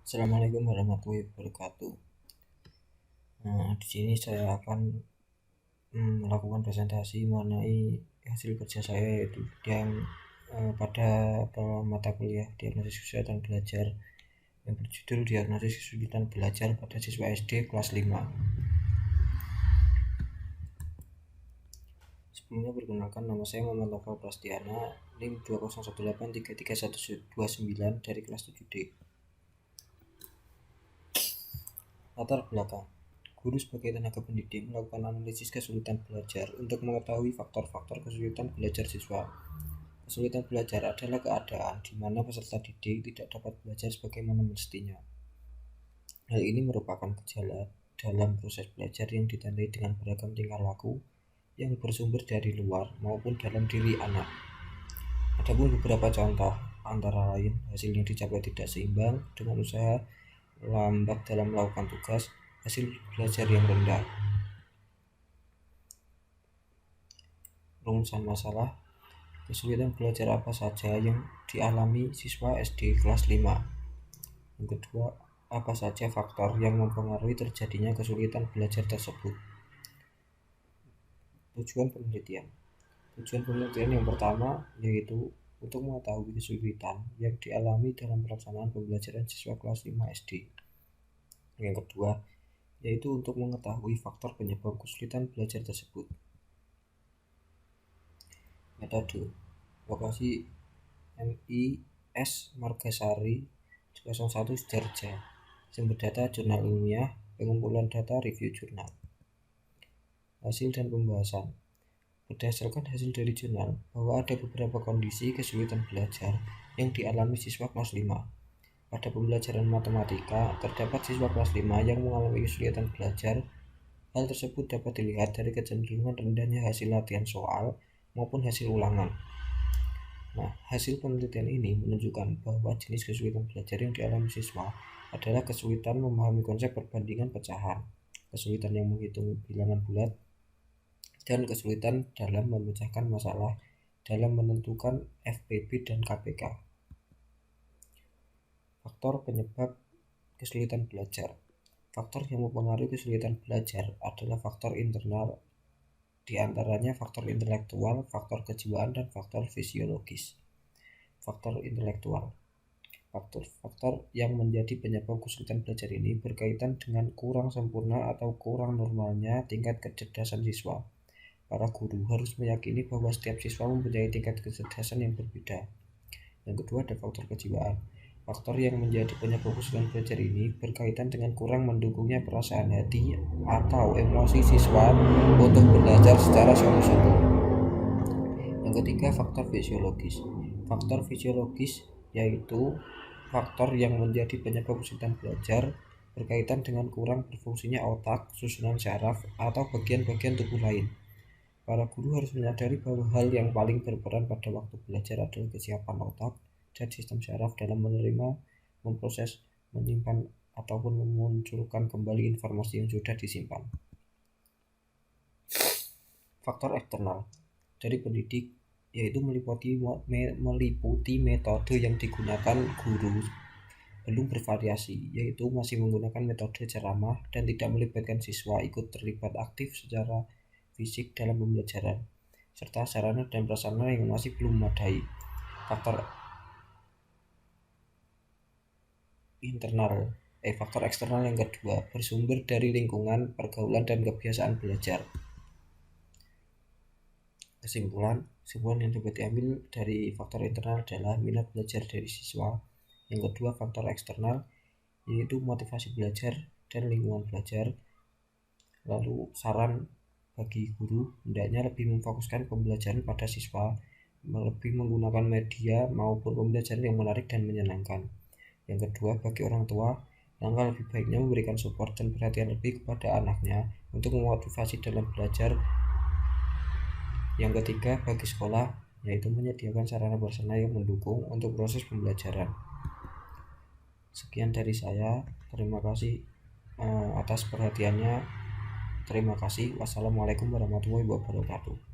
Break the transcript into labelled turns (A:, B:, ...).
A: Assalamualaikum warahmatullahi wabarakatuh. Di sini saya akan melakukan presentasi mengenai hasil kerja saya, yaitu yang pada mata kuliah diagnosis kesulitan belajar yang berjudul diagnosis kesulitan belajar pada siswa SD kelas 5. Sebelumnya perkenalkan, nama saya Muhammad Novel Prastiana, NIM 2018333129 dari kelas 7D. Latar belakang: guru sebagai tenaga pendidik melakukan analisis kesulitan belajar untuk mengetahui faktor-faktor kesulitan belajar siswa. Kesulitan belajar adalah keadaan di mana peserta didik tidak dapat belajar sebagaimana mestinya. Hal ini merupakan gejala dalam proses belajar yang ditandai dengan beragam tingkah laku yang bersumber dari luar maupun dalam diri anak. Adapun beberapa contoh antara lain hasil yang dicapai tidak seimbang dengan usaha, lambat dalam melakukan tugas, hasil belajar yang rendah. Rumusan masalah: kesulitan belajar apa saja yang dialami siswa SD kelas 5? Yang kedua, apa saja faktor yang mempengaruhi terjadinya kesulitan belajar tersebut? Tujuan penelitian yang pertama yaitu untuk mengetahui kesulitan yang dialami dalam pelaksanaan pembelajaran siswa kelas 5 SD. Yang kedua, yaitu untuk mengetahui faktor penyebab kesulitan belajar tersebut. Metode: lokasi MIS Margasari 01 Sudarja. Sumber data jurnal ilmiah, pengumpulan data review jurnal. Hasil dan pembahasan: berdasarkan hasil dari jurnal bahwa ada beberapa kondisi kesulitan belajar yang dialami siswa kelas 5. Pada pembelajaran matematika, terdapat siswa kelas 5 yang mengalami kesulitan belajar. Hal tersebut dapat dilihat dari kecenderungan rendahnya hasil latihan soal maupun hasil ulangan. Hasil penelitian ini menunjukkan bahwa jenis kesulitan belajar yang dialami siswa adalah kesulitan memahami konsep perbandingan pecahan, kesulitan yang menghitung bilangan bulat, dan kesulitan dalam memecahkan masalah dalam menentukan FPB dan KPK. Faktor penyebab kesulitan belajar. Faktor yang mempengaruhi kesulitan belajar adalah faktor internal, di antaranya faktor intelektual, faktor kejiwaan, dan faktor fisiologis. Faktor intelektual. Faktor yang menjadi penyebab kesulitan belajar ini berkaitan dengan kurang sempurna atau kurang normalnya tingkat kecerdasan siswa. Para guru harus meyakini bahwa setiap siswa mempunyai tingkat kecerdasan yang berbeda. Yang kedua, ada faktor kejiwaan. Faktor yang menjadi penyebab kesulitan belajar ini berkaitan dengan kurang mendukungnya perasaan hati atau emosi siswa untuk belajar secara sungguh-sungguh. Yang ketiga, faktor fisiologis. Faktor fisiologis yaitu faktor yang menjadi penyebab kesulitan belajar berkaitan dengan kurang berfungsinya otak, susunan syaraf, atau bagian-bagian tubuh lain. Para guru harus menyadari bahwa hal yang paling berperan pada waktu belajar adalah kesiapan otak dan sistem syaraf dalam menerima, memproses, menyimpan, ataupun memunculkan kembali informasi yang sudah disimpan. Faktor eksternal dari pendidik yaitu meliputi metode yang digunakan guru belum bervariasi, yaitu masih menggunakan metode ceramah dan tidak melibatkan siswa ikut terlibat aktif secara fisik dalam pembelajaran, serta sarana dan prasarana yang masih belum memadai. Faktor eksternal yang kedua bersumber dari lingkungan, pergaulan, dan kebiasaan belajar. Kesimpulan yang dapat diambil dari faktor internal adalah minat belajar dari siswa. Yang kedua, faktor eksternal yaitu motivasi belajar dan lingkungan belajar. Lalu saran bagi guru, hendaknya lebih memfokuskan pembelajaran pada siswa, lebih menggunakan media maupun pembelajaran yang menarik dan menyenangkan. Yang kedua, bagi orang tua, langkah lebih baiknya memberikan support dan perhatian lebih kepada anaknya untuk memotivasi dalam belajar. Yang ketiga, bagi sekolah, yaitu menyediakan sarana prasarana yang mendukung untuk proses pembelajaran. Sekian dari saya, terima kasih atas perhatiannya. Terima kasih. Wassalamualaikum warahmatullahi wabarakatuh.